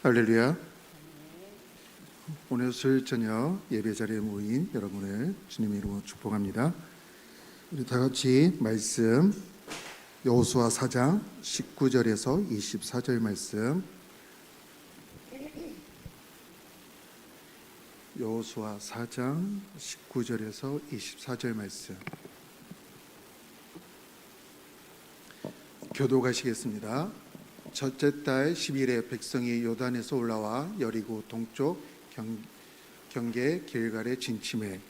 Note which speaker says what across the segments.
Speaker 1: 할렐루야. 오늘 수요일 저녁 예배 자리에 모인 여러분을 주님의 이름으로 축복합니다. 우리 다 같이 말씀 여호수아 4장 19절에서 24절 말씀, 여호수아 4장 19절에서 24절 말씀 교독하시겠습니다. 첫째 달 10일에 백성이 요단에서 올라와 여리고 동쪽 경계 길갈에 진침해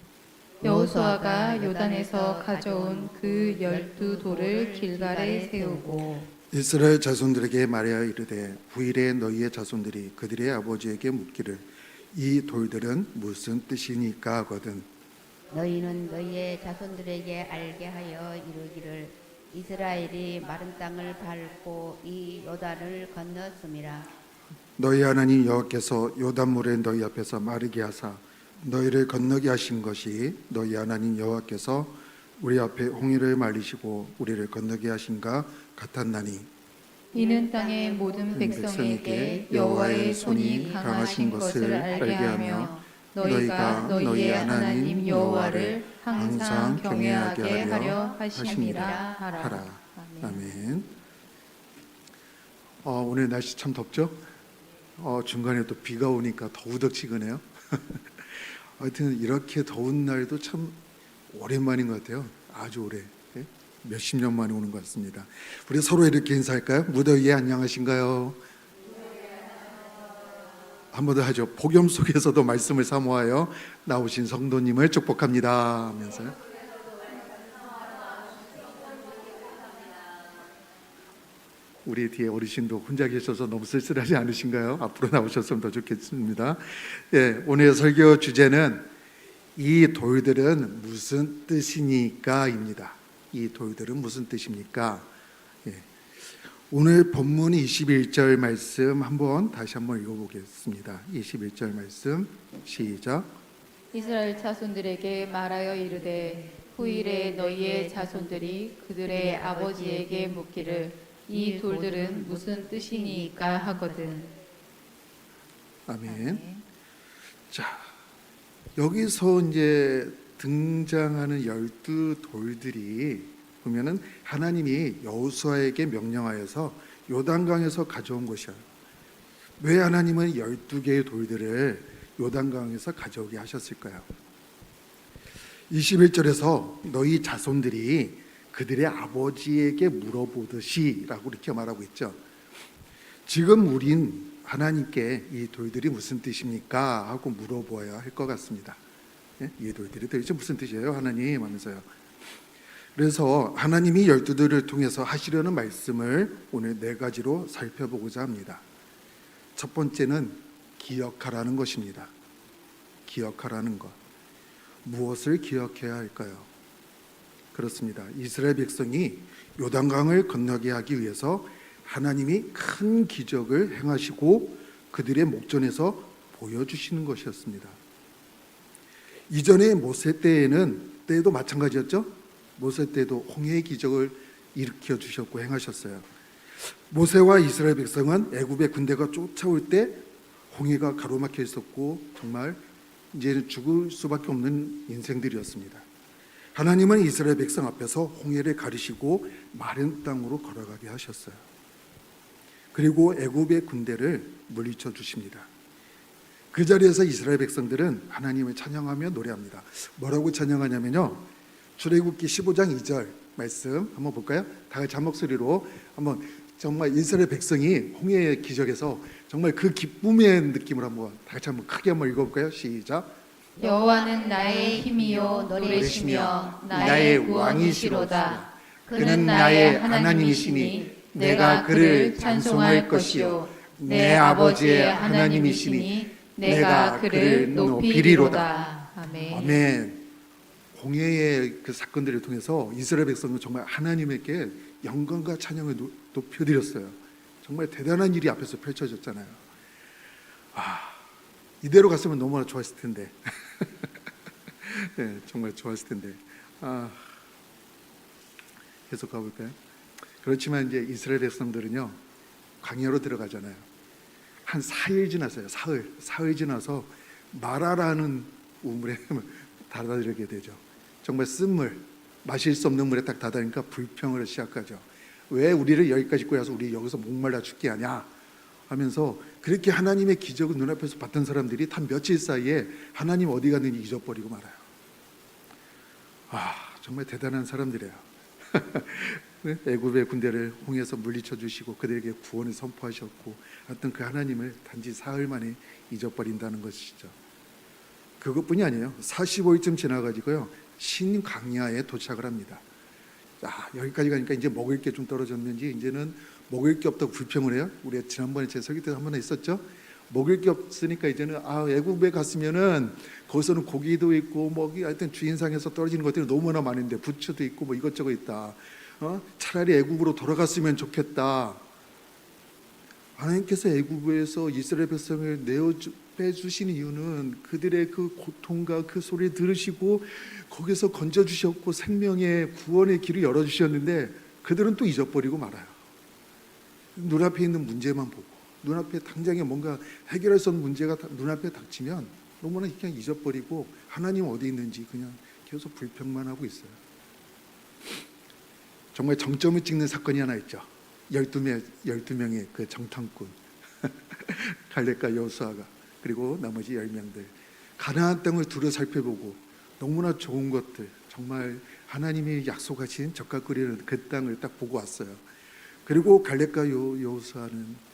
Speaker 2: 여호수아가 요단에서 가져온 그 12돌을 길갈에 세우고
Speaker 1: 이스라엘 자손들에게 말하여 이르되 후일에 너희의 자손들이 그들의 아버지에게 묻기를 이 돌들은 무슨 뜻이니까 하거든
Speaker 3: 너희는 너희의 자손들에게 알게 하여 이르기를 이스라엘이 마른 땅을 밟고 이 요단을 건넜음이라.
Speaker 1: 너희 하나님 여호와께서 요단물에 너희 앞에서 마르게 하사 너희를 건너게 하신 것이 너희 하나님 여호와께서 우리 앞에 홍해를 말리시고 우리를 건너게 하신가 같았나니
Speaker 2: 이는 땅의 모든 백성에게 여호와의 손이 강하신 것을 알게 하며 너희가 너희의 하나님 여호와를 항상 경외하게 하려 하심이라 하라.
Speaker 1: 아멘. 오늘 날씨 참 덥죠? 중간에 또 비가 오니까 더 우덕지근해요. 하여튼 이렇게 더운 날도 참 오랜만인 것 같아요. 아주 오래, 몇십 년 만에 오는 것 같습니다. 우리 서로 이렇게 인사할까요? 무더위에 안녕하신가요? 한 번 더 하죠. 복음 속에서도 말씀을 사모하여 나오신 성도님을 축복합니다 하면서요. 우리 뒤에 어르신도 혼자 계셔서 너무 쓸쓸하지 않으신가요? 앞으로 나오셨으면 더 좋겠습니다. 오늘 설교 주제는 이 돌들은 무슨 뜻이니까입니다. 이 돌들은 무슨 뜻입니까? 오늘 본문 21절 말씀 다시 한번 읽어보겠습니다. 21절 말씀 시작.
Speaker 2: 이스라엘 자손들에게 말하여 이르되 후일에 너희의 자손들이 그들의 아버지에게 묻기를 이 돌들은 무슨 뜻이니까 하거든.
Speaker 1: 아멘. 자, 여기서 이제 등장하는 12돌들이 보면은 하나님이 여호수아에게 명령하여서 요단강에서 가져온 것이야. 왜 하나님은 12개의 돌들을 요단강에서 가져오게 하셨을까요? 21절에서 너희 자손들이 그들의 아버지에게 물어보듯이 라고 이렇게 말하고 있죠. 지금 우린 하나님께 이 돌들이 무슨 뜻입니까? 하고 물어보아야 할 것 같습니다. 이 돌들이 도대체 무슨 뜻이에요? 하나님 하면서요. 그래서 하나님이 12돌을 통해서 하시려는 말씀을 오늘 4가지로 살펴보고자 합니다. 첫 번째는 기억하라는 것입니다. 기억하라는 것. 무엇을 기억해야 할까요? 그렇습니다. 이스라엘 백성이 요단강을 건너게 하기 위해서 하나님이 큰 기적을 행하시고 그들의 목전에서 보여주시는 것이었습니다. 이전에 모세 때에도 마찬가지였죠. 모세 때도 홍해의 기적을 일으켜 주셨고 행하셨어요. 모세와 이스라엘 백성은 애굽의 군대가 쫓아올 때 홍해가 가로막혀 있었고 정말 이제는 죽을 수밖에 없는 인생들이었습니다. 하나님은 이스라엘 백성 앞에서 홍해를 가르시고 마른 땅으로 걸어가게 하셨어요. 그리고 애굽의 군대를 물리쳐 주십니다. 그 자리에서 이스라엘 백성들은 하나님을 찬양하며 노래합니다. 뭐라고 찬양하냐면요, 출애굽기 15장 2절 말씀 한번 볼까요? 다 같이 한 목소리로 한번 정말 이스라엘 백성이 홍해의 기적에서 정말 그 기쁨의 느낌을 한번 다 같이 한번 크게 한번 읽어볼까요? 시작.
Speaker 2: 여호와는 나의 힘이요 노래시며 나의 왕이시로다. 그는 나의 하나님이시니 내가 그를 찬송할 것이요 내 아버지의 하나님이시니 내가 그를 높이리로다. 아멘.
Speaker 1: 아멘. 홍해의 그 사건들을 통해서 이스라엘 백성은 정말 하나님에게 영광과 찬양을 높여드렸어요. 정말 대단한 일이 앞에서 펼쳐졌잖아요. 이대로 갔으면 너무나 좋았을 텐데. 네, 정말 좋았을 텐데. 계속 가볼까요? 그렇지만 이제 이스라엘 백성들은요, 광야로 들어가잖아요. 한 사흘 지났어요. 사흘 지나서 마라라는 우물에 닫아들게 되죠. 정말 쓴물, 마실 수 없는 물에 딱 닫으니까 불평을 시작하죠. 왜 우리를 여기까지 꼬여서 우리 여기서 목말라 죽게 하냐 하면서, 그렇게 하나님의 기적을 눈앞에서 봤던 사람들이 단 며칠 사이에 하나님 어디 갔는지 잊어버리고 말아요. 정말 대단한 사람들이에요. 애굽의 군대를 홍해에서 물리쳐 주시고 그들에게 구원을 선포하셨고, 하여튼 그 하나님을 단지 사흘 만에 잊어버린다는 것이죠. 그것뿐이 아니에요. 45일쯤 지나가지고요, 신 광야에 도착을 합니다. 여기까지 가니까 이제 먹을 게 좀 떨어졌는지 이제는 먹을 게 없다고 불평을 해요. 우리가 지난번에 제 설교 때 한 번 했었죠. 먹을 게 없으니까 이제는 애굽에 갔으면은 거기서는 고기도 있고 뭐 하여튼 주인상에서 떨어지는 것들이 너무나 많은데, 부추도 있고 뭐 이것저것 있다. 차라리 애굽으로 돌아갔으면 좋겠다. 하나님께서 애굽에서 이스라엘 백성을 빼주신 이유는 그들의 그 고통과 그 소리를 들으시고 거기서 건져주셨고 생명의 구원의 길을 열어주셨는데, 그들은 또 잊어버리고 말아요. 눈앞에 있는 문제만 보고, 눈앞에 당장에 뭔가 해결할 수 없는 문제가 눈앞에 닥치면 너무나 그냥 잊어버리고 하나님 어디 있는지 그냥 계속 불평만 하고 있어요. 정말 정점을 찍는 사건이 하나 있죠. 12명의 그 정탐꾼 갈렙과 여호수아가, 그리고 나머지 10명들 가나안 땅을 두루 살펴보고 너무나 좋은 것들, 정말 하나님이 약속하신 젓갈 끓이는 그 땅을 딱 보고 왔어요. 그리고 갈렙과 여호수아는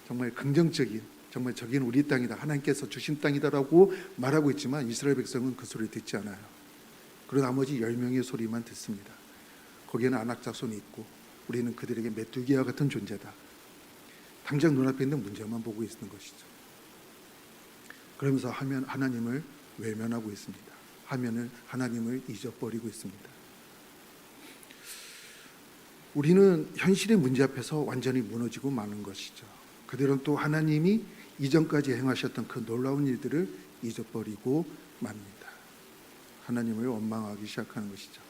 Speaker 1: 정말 긍정적인, 정말 저기는 우리 땅이다, 하나님께서 주신 땅이다라고 말하고 있지만 이스라엘 백성은 그 소리를 듣지 않아요. 그리고 나머지 10명의 소리만 듣습니다. 거기에는 안악 자손이 있고 우리는 그들에게 메뚜기와 같은 존재다. 당장 눈앞에 있는 문제만 보고 있는 것이죠. 그러면서 하나님을 외면하고 있습니다. 하나님을 잊어버리고 있습니다. 우리는 현실의 문제 앞에서 완전히 무너지고 마는 것이죠. 그들은 또 하나님이 이전까지 행하셨던 그 놀라운 일들을 잊어버리고 맙니다. 하나님을 원망하기 시작하는 것이죠.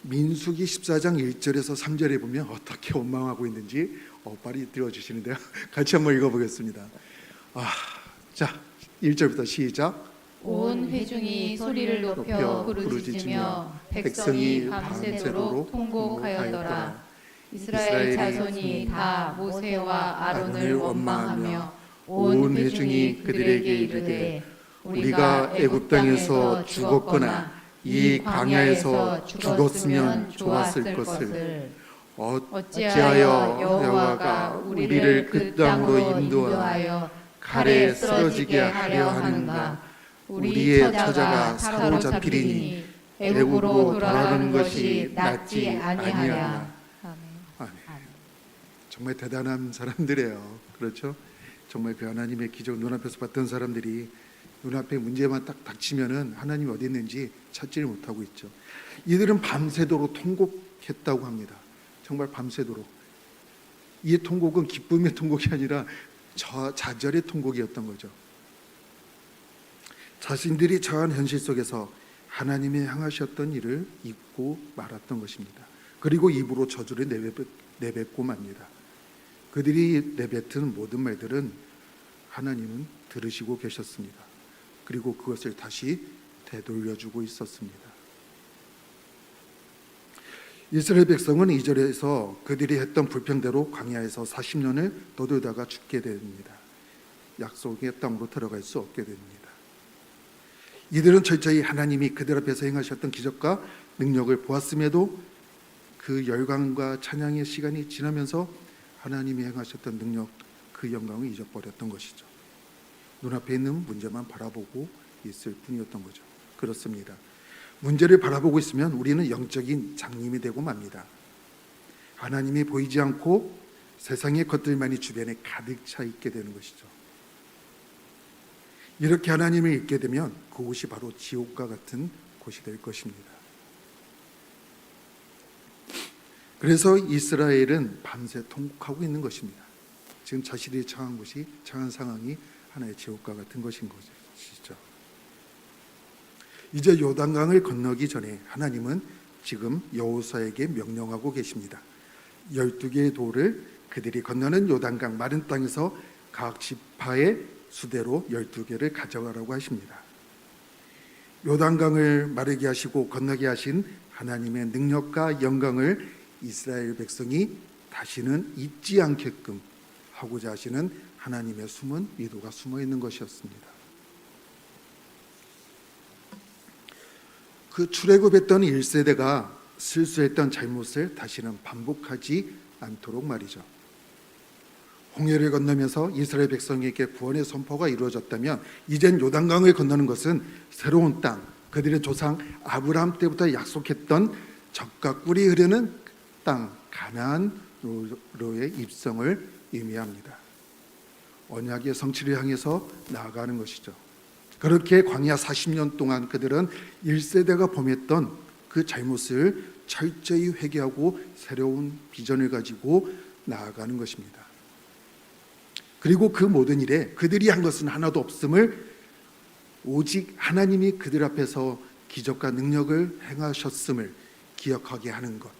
Speaker 1: 민수기 14장 1절에서 3절에 보면 어떻게 원망하고 있는지 빨리 들어주시는데요. 같이 한번 읽어보겠습니다. 자, 1절부터 시작.
Speaker 2: 온 회중이 소리를 높여 부르짖으며 백성이 밤새도록 통곡하였더라. 이스라엘 자손이 다 모세와 아론을 원망하며 온 회중이 그들에게 이르되 우리가 애굽 땅에서 죽었거나 이 광야에서 죽었으면 좋았을 것을 어찌하여 여호와가 우리를 그 땅으로 인도하여 칼에 쓰러지게 하려 하는가. 우리의 처자가 사로잡히리니 애굽으로 돌아가는 것이 낫지 아니하냐.
Speaker 1: 아멘. 정말 대단한 사람들이에요. 그렇죠? 정말 그 하나님의 기적 눈앞에서 봤던 사람들이 눈앞에 문제만 딱 닥치면은 하나님이 어디 있는지 찾지를 못하고 있죠. 이들은 밤새도록 통곡했다고 합니다. 정말 밤새도록. 이 통곡은 기쁨의 통곡이 아니라 좌절의 통곡이었던 거죠. 자신들이 처한 현실 속에서 하나님이 향하셨던 일을 잊고 말았던 것입니다. 그리고 입으로 저주를 내뱉고 맙니다. 그들이 내뱉은 모든 말들은 하나님은 들으시고 계셨습니다. 그리고 그것을 다시 되돌려주고 있었습니다. 이스라엘 백성은 2절에서 그들이 했던 불평대로 광야에서 40년을 떠돌다가 죽게 됩니다. 약속의 땅으로 들어갈 수 없게 됩니다. 이들은 철저히 하나님이 그들 앞에서 행하셨던 기적과 능력을 보았음에도 그 열광과 찬양의 시간이 지나면서 하나님이 행하셨던 능력, 그 영광을 잊어버렸던 것이죠. 눈앞에 있는 문제만 바라보고 있을 뿐이었던 거죠. 그렇습니다. 문제를 바라보고 있으면 우리는 영적인 장님이 되고 맙니다. 하나님이 보이지 않고 세상의 것들만이 주변에 가득 차 있게 되는 것이죠. 이렇게 하나님을 잊게 되면 그곳이 바로 지옥과 같은 곳이 될 것입니다. 그래서 이스라엘은 밤새 통곡하고 있는 것입니다. 지금 자신들이 처한 상황이 하나의 지옥과 같은 것인 것이죠. 이제 요단강을 건너기 전에 하나님은 지금 여호수아에게 명령하고 계십니다. 12개의 돌을 그들이 건너는 요단강 마른 땅에서 각 지파의 수대로 12개를 가져가라고 하십니다. 요단강을 마르게 하시고 건너게 하신 하나님의 능력과 영광을 이스라엘 백성이 다시는 잊지 않게끔 하고자 하시는 하나님의 숨은 의도가 숨어 있는 것이었습니다. 그 출애굽했던 1세대가 실수했던 잘못을 다시는 반복하지 않도록 말이죠. 홍해를 건너면서 이스라엘 백성에게 구원의 선포가 이루어졌다면 이젠 요단강을 건너는 것은 새로운 땅, 그들의 조상 아브라함 때부터 약속했던 젖과 꿀이 흐르는 땅 가나안로의 입성을 의미합니다. 언약의 성취를 향해서 나아가는 것이죠. 그렇게 광야 40년 동안 그들은 1세대가 범했던 그 잘못을 철저히 회개하고 새로운 비전을 가지고 나아가는 것입니다. 그리고 그 모든 일에 그들이 한 것은 하나도 없음을 오직 하나님이 그들 앞에서 기적과 능력을 행하셨음을 기억하게 하는 것,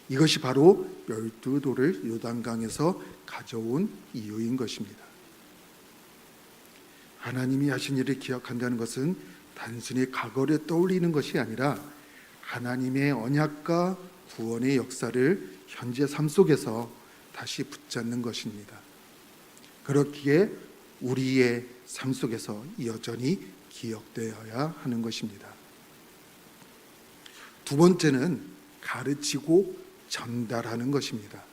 Speaker 1: 이것이 바로 12돌을 요단강에서 가져온 이유인 것입니다. 하나님이 하신 일을 기억한다는 것은 단순히 과거를 떠올리는 것이 아니라 하나님의 언약과 구원의 역사를 현재 삶 속에서 다시 붙잡는 것입니다. 그렇기에 우리의 삶 속에서 여전히 기억되어야 하는 것입니다. 두 번째는 가르치고 전달하는 것입니다.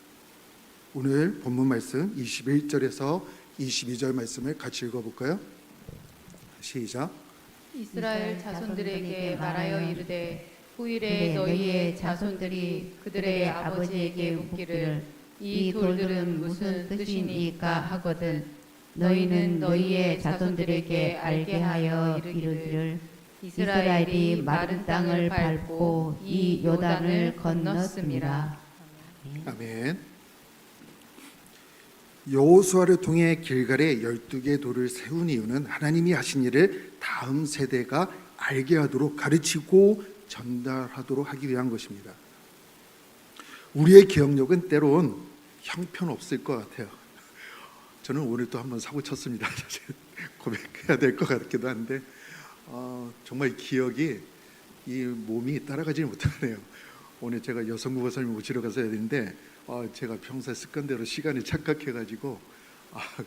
Speaker 1: 오늘 본문 말씀 21절에서 22절 말씀을 같이 읽어볼까요? 시작.
Speaker 2: 이스라엘 자손들에게 말하여 이르되 후일에 너희의 자손들이 그들의 아버지에게 묻기를 이 돌들은 무슨 뜻이니까 하거든 너희는 너희의 자손들에게 알게 하여 이르기를 이스라엘이 마른 땅을 밟고 이 요단을 건넜음이라.
Speaker 1: 아멘. 여호수아를 통해 길갈에 12개의 돌을 세운 이유는 하나님이 하신 일을 다음 세대가 알게 하도록 가르치고 전달하도록 하기 위한 것입니다. 우리의 기억력은 때론 형편없을 것 같아요. 저는 오늘 또 한번 사고 쳤습니다. 사실 고백해야 될 것 같기도 한데 정말 기억이 이 몸이 따라가지 못하네요. 오늘 제가 여성국어사님 모시러 가서 해야 되는데 제가 평소에 습관대로 시간이 착각해가지고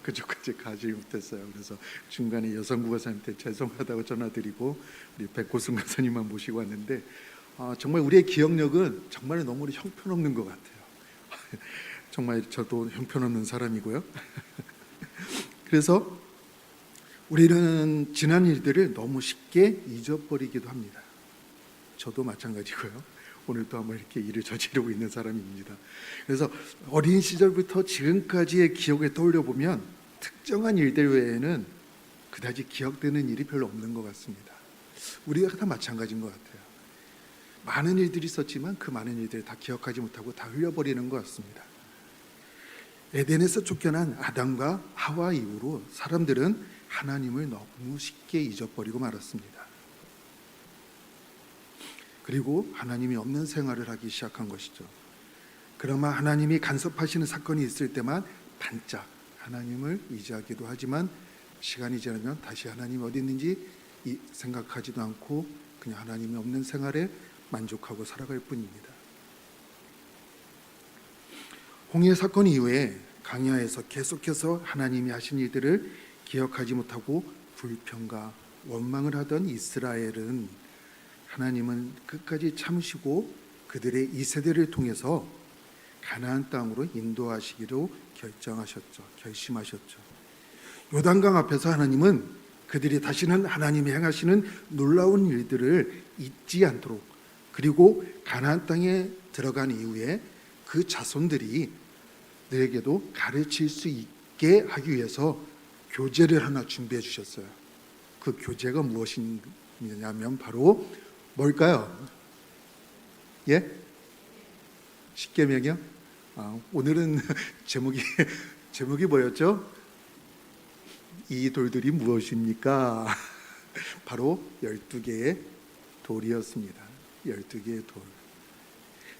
Speaker 1: 그쪽까지 가지 못했어요. 그래서 중간에 여성국어사님한테 죄송하다고 전화드리고 우리 백고승 가사님만 모시고 왔는데 정말 우리의 기억력은 정말 너무 형편없는 것 같아요. 정말 저도 형편없는 사람이고요. 그래서 우리는 지난 일들을 너무 쉽게 잊어버리기도 합니다. 저도 마찬가지고요. 오늘도 한번 이렇게 일을 저지르고 있는 사람입니다. 그래서 어린 시절부터 지금까지의 기억을 떠올려 보면 특정한 일들 외에는 그다지 기억되는 일이 별로 없는 것 같습니다. 우리가 다 마찬가지인 것 같아요. 많은 일들이 있었지만 그 많은 일들을 다 기억하지 못하고 다 흘려버리는 것 같습니다. 에덴에서 쫓겨난 아담과 하와 이후로 사람들은 하나님을 너무 쉽게 잊어버리고 말았습니다. 그리고 하나님이 없는 생활을 하기 시작한 것이죠. 그러나 하나님이 간섭하시는 사건이 있을 때만 반짝 하나님을 의지하기도 하지만 시간이 지나면 다시 하나님이 어디 있는지 생각하지도 않고 그냥 하나님이 없는 생활에 만족하고 살아갈 뿐입니다. 홍해 사건 이후에 광야에서 계속해서 하나님이 하신 일들을 기억하지 못하고 불평과 원망을 하던 이스라엘은 하나님은 끝까지 참으시고 그들의 2세대를 통해서 가나안 땅으로 인도하시기로 결심하셨죠. 요단강 앞에서 하나님은 그들이 다시는 하나님이 행하시는 놀라운 일들을 잊지 않도록, 그리고 가나안 땅에 들어간 이후에 그 자손들이 너에게도 가르칠 수 있게 하기 위해서 교재를 하나 준비해 주셨어요. 그 교재가 무엇이냐면 바로 뭘까요? 예? 십계명이요? 오늘은 제목이 뭐였죠? 이 돌들이 무엇입니까? 바로 12개의 돌이었습니다. 12개의 돌.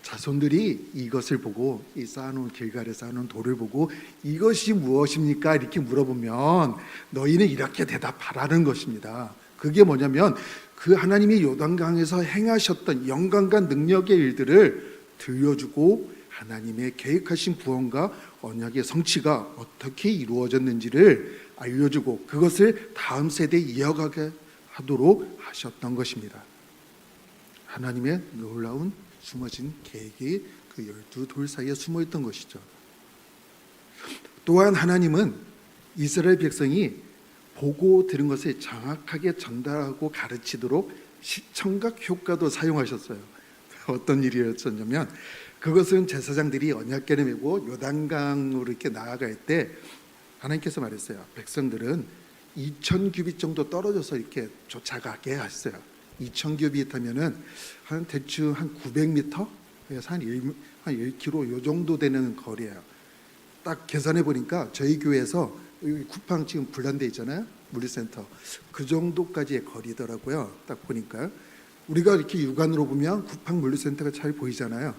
Speaker 1: 자손들이 이것을 보고 이 쌓아놓은 길갈에 쌓아놓은 돌을 보고 이것이 무엇입니까? 이렇게 물어보면 너희는 이렇게 대답하라는 것입니다. 그게 뭐냐면 그 하나님이 요단강에서 행하셨던 영광과 능력의 일들을 들려주고 하나님의 계획하신 구원과 언약의 성취가 어떻게 이루어졌는지를 알려주고 그것을 다음 세대에 이어가게 하도록 하셨던 것입니다. 하나님의 놀라운 숨어진 계획이 그 12돌 사이에 숨어있던 것이죠. 또한 하나님은 이스라엘 백성이 보고 들은 것을 정확하게 전달하고 가르치도록 시청각 효과도 사용하셨어요. 어떤 일이었냐면 그것은 제사장들이 언약궤를 메고 요단강으로 이렇게 나아갈 때 하나님께서 말했어요. 백성들은 2000규빗 정도 떨어져서 이렇게 쫓아가게 하셨어요. 2000규빗 하면은 한 대충 한 900m, 그래서 한 1km 요 정도 되는 거리예요. 딱 계산해 보니까 저희 교회에서 여기 쿠팡 지금 불난데 있잖아요. 물리센터 그 정도까지의 거리더라고요. 딱 보니까 우리가 이렇게 육안으로 보면 쿠팡 물리센터가 잘 보이잖아요.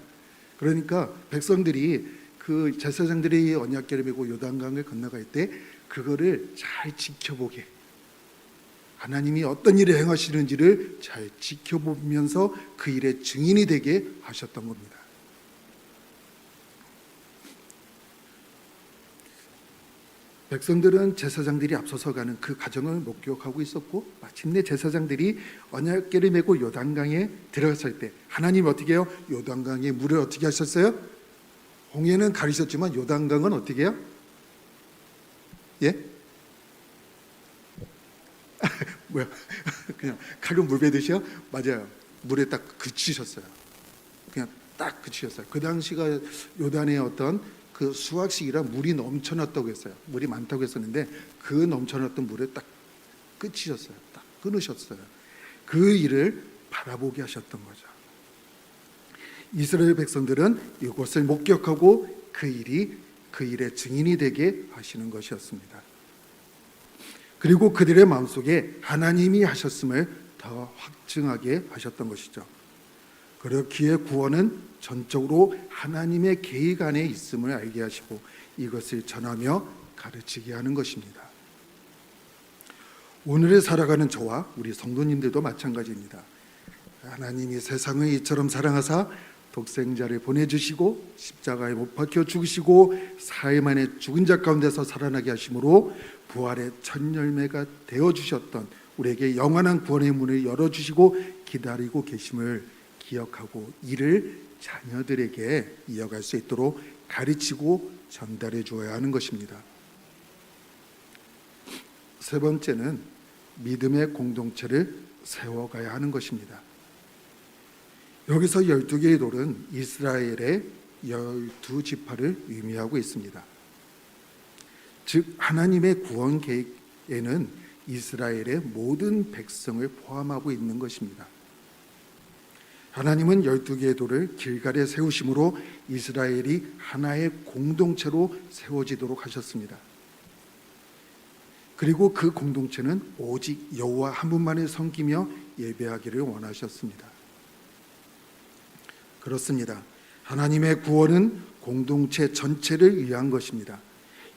Speaker 1: 그러니까 백성들이 그 제사장들이 언약궤를 메고 요단강을 건너갈 때 그거를 잘 지켜보게, 하나님이 어떤 일을 행하시는지를 잘 지켜보면서 그 일의 증인이 되게 하셨던 겁니다. 백성들은 제사장들이 앞서서 가는 그 과정을 목격하고 있었고 마침내 제사장들이 언약궤를 메고 요단강에 들어갔을 때 하나님 어떻게 해요? 요단강의 물을 어떻게 하셨어요? 홍해는 가리셨지만 요단강은 어떻게 해요? 예? 뭐야? 그냥 칼로 물 베듯이요? 맞아요. 물에 딱 그치셨어요. 그냥 딱 그치셨어요. 그 당시가 요단의 어떤 그 수확식이라 물이 넘쳐났다고 했어요. 물이 많다고 했었는데 그 넘쳐났던 물에 딱 끝이셨어요. 딱 끊으셨어요. 그 일을 바라보게 하셨던 거죠. 이스라엘 백성들은 이것을 목격하고 그 일의 증인이 되게 하시는 것이었습니다. 그리고 그들의 마음속에 하나님이 하셨음을 더 확증하게 하셨던 것이죠. 그렇기에 구원은 전적으로 하나님의 계획 안에 있음을 알게 하시고 이것을 전하며 가르치게 하는 것입니다. 오늘에 살아가는 저와 우리 성도님들도 마찬가지입니다. 하나님이 세상을 이처럼 사랑하사 독생자를 보내주시고 십자가에 못 박혀 죽으시고 사흘 만에 죽은 자 가운데서 살아나게 하심으로 부활의 첫 열매가 되어주셨던 우리에게 영원한 구원의 문을 열어주시고 기다리고 계심을 기억하고 이를 자녀들에게 이어갈 수 있도록 가르치고 전달해 주어야 하는 것입니다. 세 번째는 믿음의 공동체를 세워가야 하는 것입니다. 여기서 12개의 돌은 이스라엘의 12지파를 의미하고 있습니다. 즉 하나님의 구원 계획에는 이스라엘의 모든 백성을 포함하고 있는 것입니다. 하나님은 12개의 돌을 길갈에 세우심으로 이스라엘이 하나의 공동체로 세워지도록 하셨습니다. 그리고 그 공동체는 오직 여호와 한 분만을 섬기며 예배하기를 원하셨습니다. 그렇습니다. 하나님의 구원은 공동체 전체를 위한 것입니다.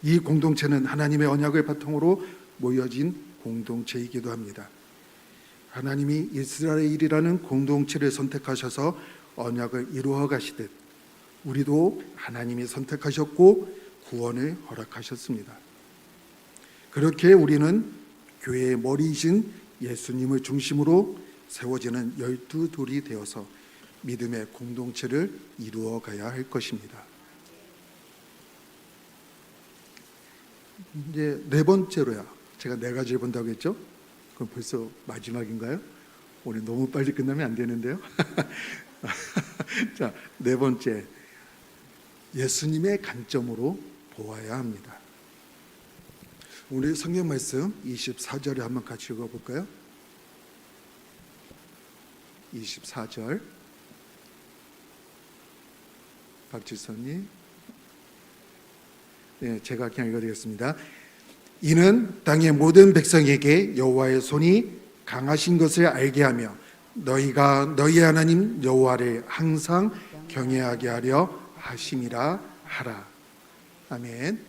Speaker 1: 이 공동체는 하나님의 언약을 바탕으로 모여진 공동체이기도 합니다. 하나님이 이스라엘이라는 공동체를 선택하셔서 언약을 이루어 가시듯 우리도 하나님이 선택하셨고 구원을 허락하셨습니다. 그렇게 우리는 교회의 머리이신 예수님을 중심으로 세워지는 12돌이 되어서 믿음의 공동체를 이루어 가야 할 것입니다. 이제 네 번째로야. 제가 네 가지를 본다고 했죠? 그럼 벌써 마지막인가요? 오늘 너무 빨리 끝나면 안 되는데요. 자, 네 번째. 예수님의 관점으로 보아야 합니다. 우리 성경 말씀 24절에 한번 같이 읽어볼까요? 24절 박지선님, 네, 제가 그냥 읽어드리겠습니다. 이는 땅의 모든 백성에게 여호와의 손이 강하신 것을 알게 하며 너희가 너희 하나님 여호와를 항상 경외하게 하려 하심이라 하라. 아멘.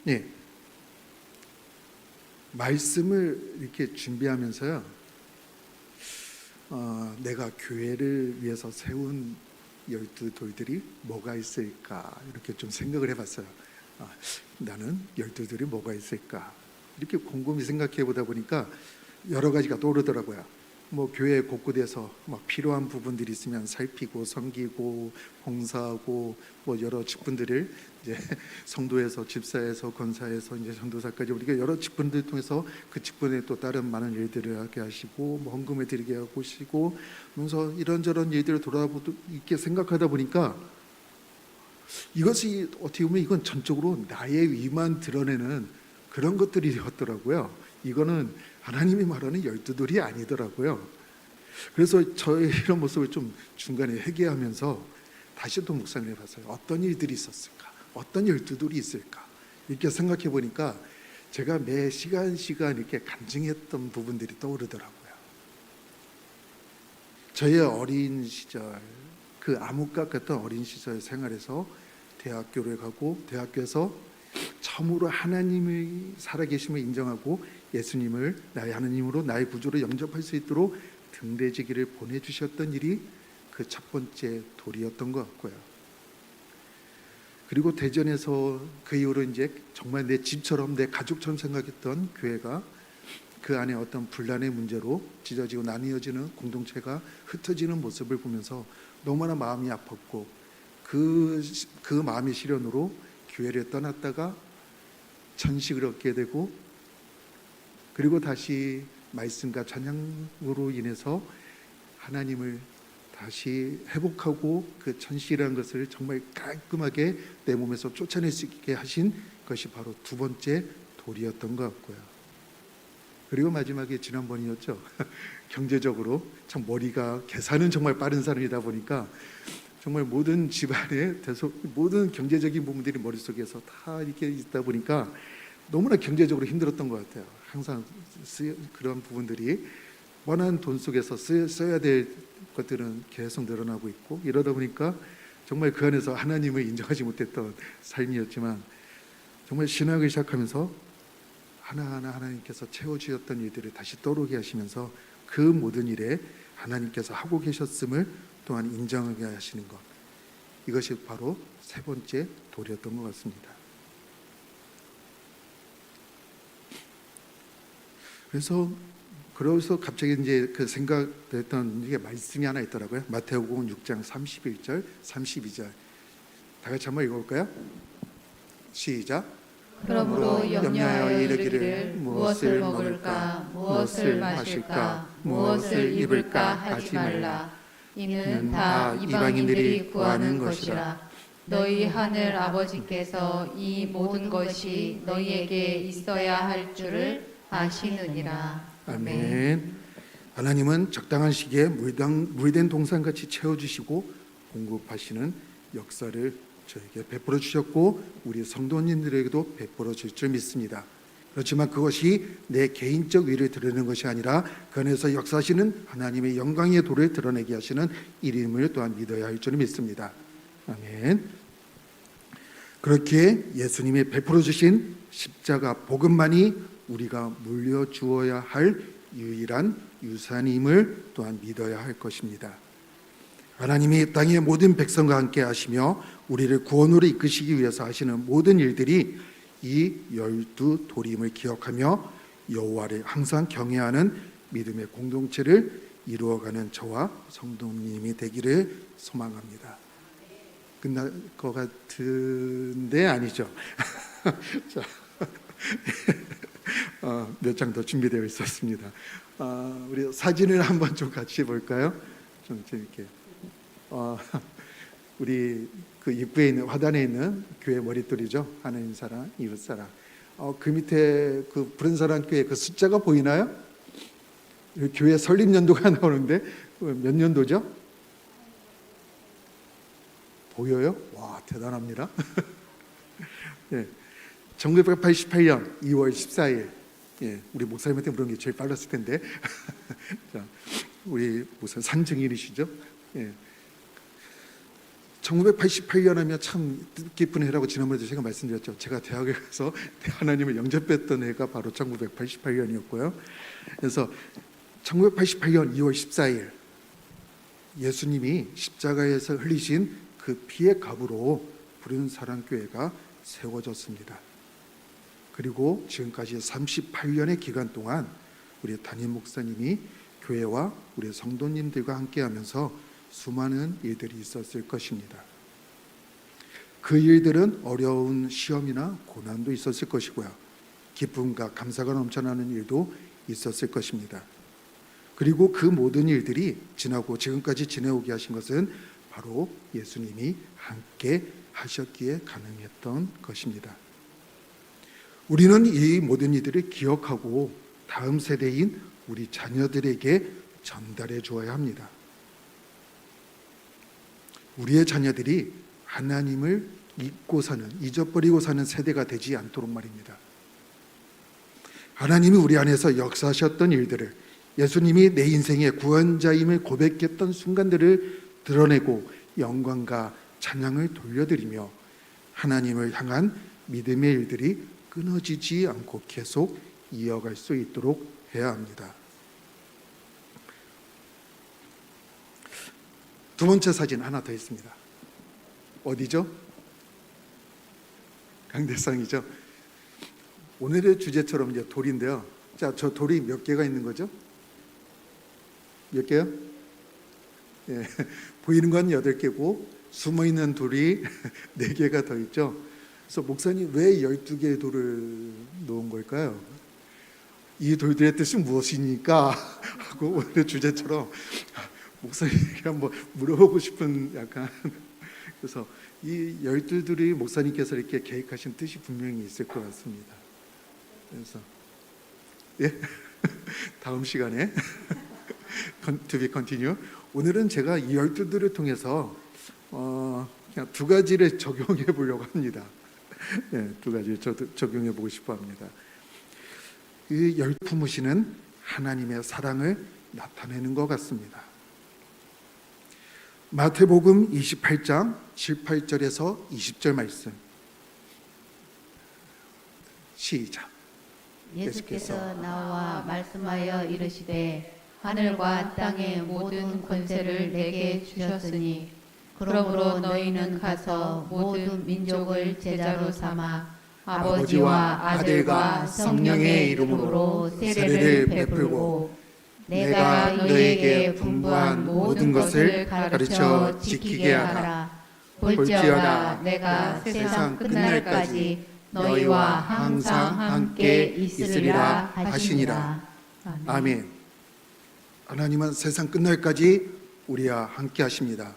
Speaker 1: 예. 말씀을 이렇게 준비하면서요, 내가 교회를 위해서 세운 12돌들이 뭐가 있을까 이렇게 좀 생각을 해봤어요. 나는 12돌이 뭐가 있을까 이렇게 곰곰이 생각해 보다 보니까 여러 가지가 떠오르더라고요. 뭐 교회 곳곳에서 막 필요한 부분들이 있으면 살피고 섬기고 봉사하고 뭐 여러 직분들을 이제 성도에서 집사에서 권사에서 이제 전도사까지 우리가 여러 직분들 통해서 그 직분에 또 다른 많은 일들을 하게 하시고 뭐 헌금을 드리게 하시고 하면서 이런저런 일들을 돌아보도 이렇게 생각하다 보니까 이것이 어떻게 보면 이건 전적으로 나의 위만 드러내는 그런 것들이었더라고요. 이거는 하나님이 말하는 12돌이 아니더라고요. 그래서 저의 이런 모습을 좀 중간에 회개하면서 다시 또 묵상을 해봤어요. 어떤 일들이 있었을까? 어떤 12돌이 있을까? 이렇게 생각해 보니까 제가 매 시간 이렇게 간증했던 부분들이 떠오르더라고요. 저의 어린 시절, 그 암흑각 같은 어린 시절 생활에서 대학교를 가고 대학교에서 처음으로 하나님의 살아계심을 인정하고 예수님을 나의 하나님으로 나의 구주로 영접할 수 있도록 등대지기를 보내주셨던 일이 그 첫 번째 돌이었던 것 같고요. 그리고 대전에서 그 이후로 이제 정말 내 집처럼 내 가족처럼 생각했던 교회가 그 안에 어떤 분란의 문제로 찢어지고 나뉘어지는 공동체가 흩어지는 모습을 보면서 너무나 마음이 아팠고 그 마음의 시련으로 교회를 떠났다가 천식을 얻게 되고 그리고 다시 말씀과 찬양으로 인해서 하나님을 다시 회복하고 그 천식이라는 것을 정말 깔끔하게 내 몸에서 쫓아낼 수 있게 하신 것이 바로 두 번째 돌이었던 것 같고요. 그리고 마지막에 지난번이었죠. 경제적으로 참 머리가 계산은 정말 빠른 사람이다 보니까 정말 모든 집안의 모든 경제적인 부분들이 머릿속에서 다 이렇게 있다 보니까 너무나 경제적으로 힘들었던 것 같아요. 항상 그런 부분들이 원한 돈 속에서 써야 될 것들은 계속 늘어나고 있고 이러다 보니까 정말 그 안에서 하나님을 인정하지 못했던 삶이었지만 정말 신학을 시작하면서 하나하나 하나님께서 채워주셨던 일들을 다시 떠오르게 하시면서 그 모든 일에 하나님께서 하고 계셨음을 또한 인정하게 하시는 것, 이것이 바로 세 번째 돌이었던 것 같습니다. 그래서 갑자기 이제 그 생각됐던 이게 말씀이 하나 있더라고요. 마태복음 6장 31절, 32절. 다 같이 한번 읽어볼까요? 시작.
Speaker 2: 그러므로 염려하여 이르기를 무엇을 먹을까, 무엇을 마실까, 무엇을 입을까 하지 말라. 이는 다 이방인들이 구하는 것이라. 너희 하늘 아버지께서 이 모든 것이 너희에게 있어야 할 줄을 아시느니라.
Speaker 1: 아멘. 하나님은 적당한 시기에 물된 동산같이 채워주시고 공급하시는 역사를 저에게 베풀어 주셨고 우리 성도님들에게도 베풀어 줄 줄 믿습니다. 그렇지만 그것이 내 개인적 위를 드러내는 것이 아니라 그 안에서 역사하시는 하나님의 영광의 도를 드러내게 하시는 일임을 또한 믿어야 할 줄 믿습니다. 아멘. 그렇게 예수님이 베풀어 주신 십자가 복음만이 우리가 물려주어야 할 유일한 유산임을 또한 믿어야 할 것입니다. 하나님이 땅의 모든 백성과 함께 하시며 우리를 구원으로 이끄시기 위해서 하시는 모든 일들이 이 12돌임을 기억하며 여호와를 항상 경외하는 믿음의 공동체를 이루어가는 저와 성도님이 되기를 소망합니다. 끝날 것 같은데 아니죠. 자, 몇 장 더 준비되어 있었습니다. 우리 사진을 한번 좀 같이 볼까요? 좀 재밌게. 우리 그 입구에 있는 화단에 있는 교회 머릿돌이죠. 하나님 사랑, 이웃 사랑. 그 밑에 그 푸른사랑 교회 그 숫자가 보이나요? 교회 설립 연도가 나오는데 몇 년도죠? 보여요? 와, 대단합니다. 네, 1988년 2월 14일. 예, 우리 목사님한테 물은 게 제일 빨랐을 텐데. 자, 우리 목사 산증인이시죠? 예, 1988년 하면 참 뜻깊은 해라고 지난번에도 제가 말씀드렸죠. 제가 대학에 가서 하나님을 영접했던 해가 바로 1988년이었고요. 그래서 1988년 2월 14일 예수님이 십자가에서 흘리신 그 피의 값으로 부른사랑교회가 세워졌습니다. 그리고 지금까지 38년의 기간 동안 우리 담임 목사님이 교회와 우리 성도님들과 함께하면서 수많은 일들이 있었을 것입니다. 그 일들은 어려운 시험이나 고난도 있었을 것이고요. 기쁨과 감사가 넘쳐나는 일도 있었을 것입니다. 그리고 그 모든 일들이 지나고 지금까지 지내오게 하신 것은 바로 예수님이 함께 하셨기에 가능했던 것입니다. 우리는 이 모든 일들을 기억하고 다음 세대인 우리 자녀들에게 전달해 주어야 합니다. 우리의 자녀들이 하나님을 잊고 사는, 잊어버리고 사는 세대가 되지 않도록 말입니다. 하나님이 우리 안에서 역사하셨던 일들을, 예수님이 내 인생의 구원자임을 고백했던 순간들을 드러내고 영광과 찬양을 돌려드리며 하나님을 향한 믿음의 일들이 끊어지지 않고 계속 이어갈 수 있도록 해야 합니다. 두 번째 사진 하나 더 있습니다. 어디죠? 강대상이죠. 오늘의 주제처럼 이제 돌인데요. 자, 저 돌이 몇 개가 있는 거죠? 몇 개요? 예, 보이는 건 8개고 숨어있는 돌이 4개가 더 있죠. 그래서 목사님 왜 12개의 돌을 놓은 걸까요? 이 돌들의 뜻은 무엇이니까 하고 오늘의 주제처럼 목사님에게 한번 물어보고 싶은 약간 그래서 이 12돌이 목사님께서 이렇게 계획하신 뜻이 분명히 있을 것 같습니다. 그래서 예 다음 시간에 to be continue. 오늘은 제가 이 12돌을 통해서 그냥 2가지를 적용해 보려고 합니다. 네, 2가지를 적용해 보고 싶어 합니다. 이 열품으시는 하나님의 사랑을 나타내는 것 같습니다. 마태복음 28장 7, 8절에서 20절 말씀 시작.
Speaker 3: 예수께서 나와 말씀하여 이르시되 하늘과 땅의 모든 권세를 내게 주셨으니 그러므로 너희는 가서 모든 민족을 제자로 삼아 아버지와 아들과 성령의 이름으로 세례를 베풀고 내가 너희에게 분부한 모든 것을 가르쳐 지키게 하라. 볼지어다 내가 세상 끝날까지 너희와 항상 함께 있으리라 하시니라.
Speaker 1: 아멘. 하나님은 세상 끝날까지 우리와 함께 하십니다.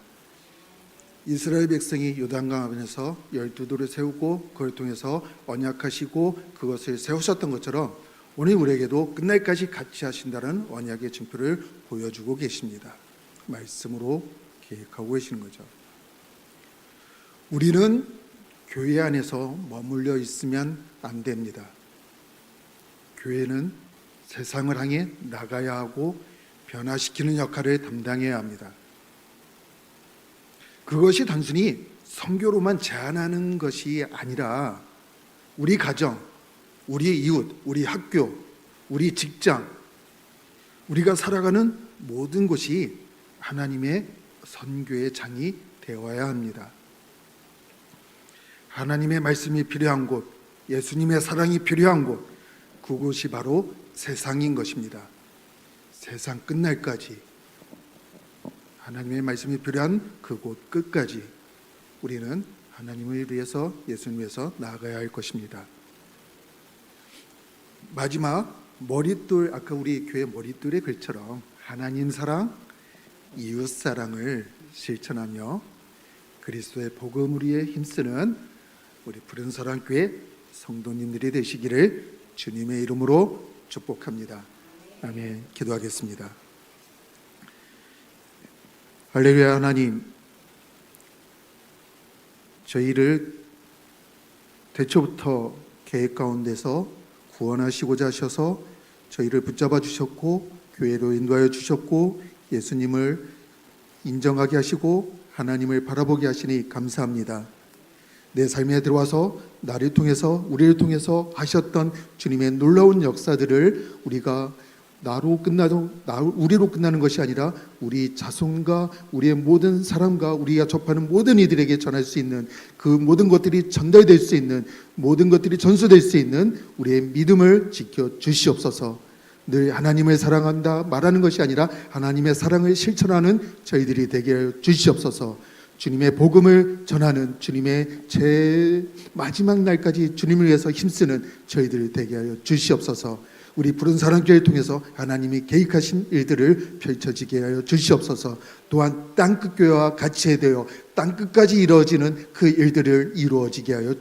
Speaker 1: 이스라엘 백성이 요단강 앞에서 12돌을 세우고 그걸 통해서 언약하시고 그것을 세우셨던 것처럼 오늘 우리에게도 끝날까지 같이 하신다는 언약의 증표를 보여주고 계십니다. 말씀으로 계획하고 계시는 거죠. 우리는 교회 안에서 머물러 있으면 안 됩니다. 교회는 세상을 향해 나가야 하고 변화시키는 역할을 담당해야 합니다. 그것이 단순히 선교로만 제한하는 것이 아니라 우리 가정, 우리 이웃, 우리 학교, 우리 직장, 우리가 살아가는 모든 곳이 하나님의 선교의 장이 되어야 합니다. 하나님의 말씀이 필요한 곳, 예수님의 사랑이 필요한 곳, 그곳이 바로 세상인 것입니다. 세상 끝날까지 하나님의 말씀이 필요한 그곳 끝까지 우리는 하나님을 위해서 예수님을 위해서 나아가야 할 것입니다. 마지막 머릿돌, 아까 우리 교회 머릿돌의 글처럼 하나님 사랑, 이웃 사랑을 실천하며 그리스도의 복음을 위해 힘쓰는 우리 부른사랑교회 성도님들이 되시기를 주님의 이름으로 축복합니다. 아멘. 기도하겠습니다. 할렐루야. 하나님, 저희를 대초부터 계획 가운데서 구원하시고자 하셔서 저희를 붙잡아 주셨고 교회로 인도하여 주셨고 예수님을 인정하게 하시고 하나님을 바라보게 하시니 감사합니다. 내 삶에 들어와서 나를 통해서 우리를 통해서 하셨던 주님의 놀라운 역사들을 우리가 우리로 끝나는 것이 아니라 우리 자손과 우리의 모든 사람과 우리가 접하는 모든 이들에게 전할 수 있는 그 모든 것들이 전달될 수 있는 모든 것들이 전수될 수 있는 우리의 믿음을 지켜 주시옵소서. 늘 하나님을 사랑한다 말하는 것이 아니라 하나님의 사랑을 실천하는 저희들이 되게 하여 주시옵소서. 주님의 복음을 전하는 주님의 제 마지막 날까지 주님을 위해서 힘쓰는 저희들이 되게 하여 주시옵소서. 우리 푸른 사랑교회를 통해서 하나님이 계획하신 일들을 펼쳐지게 하여 주시옵소서. 또한 땅끝 교회와 같이 되어 땅끝까지 이루어지는 그 일들을 이루어지게 하여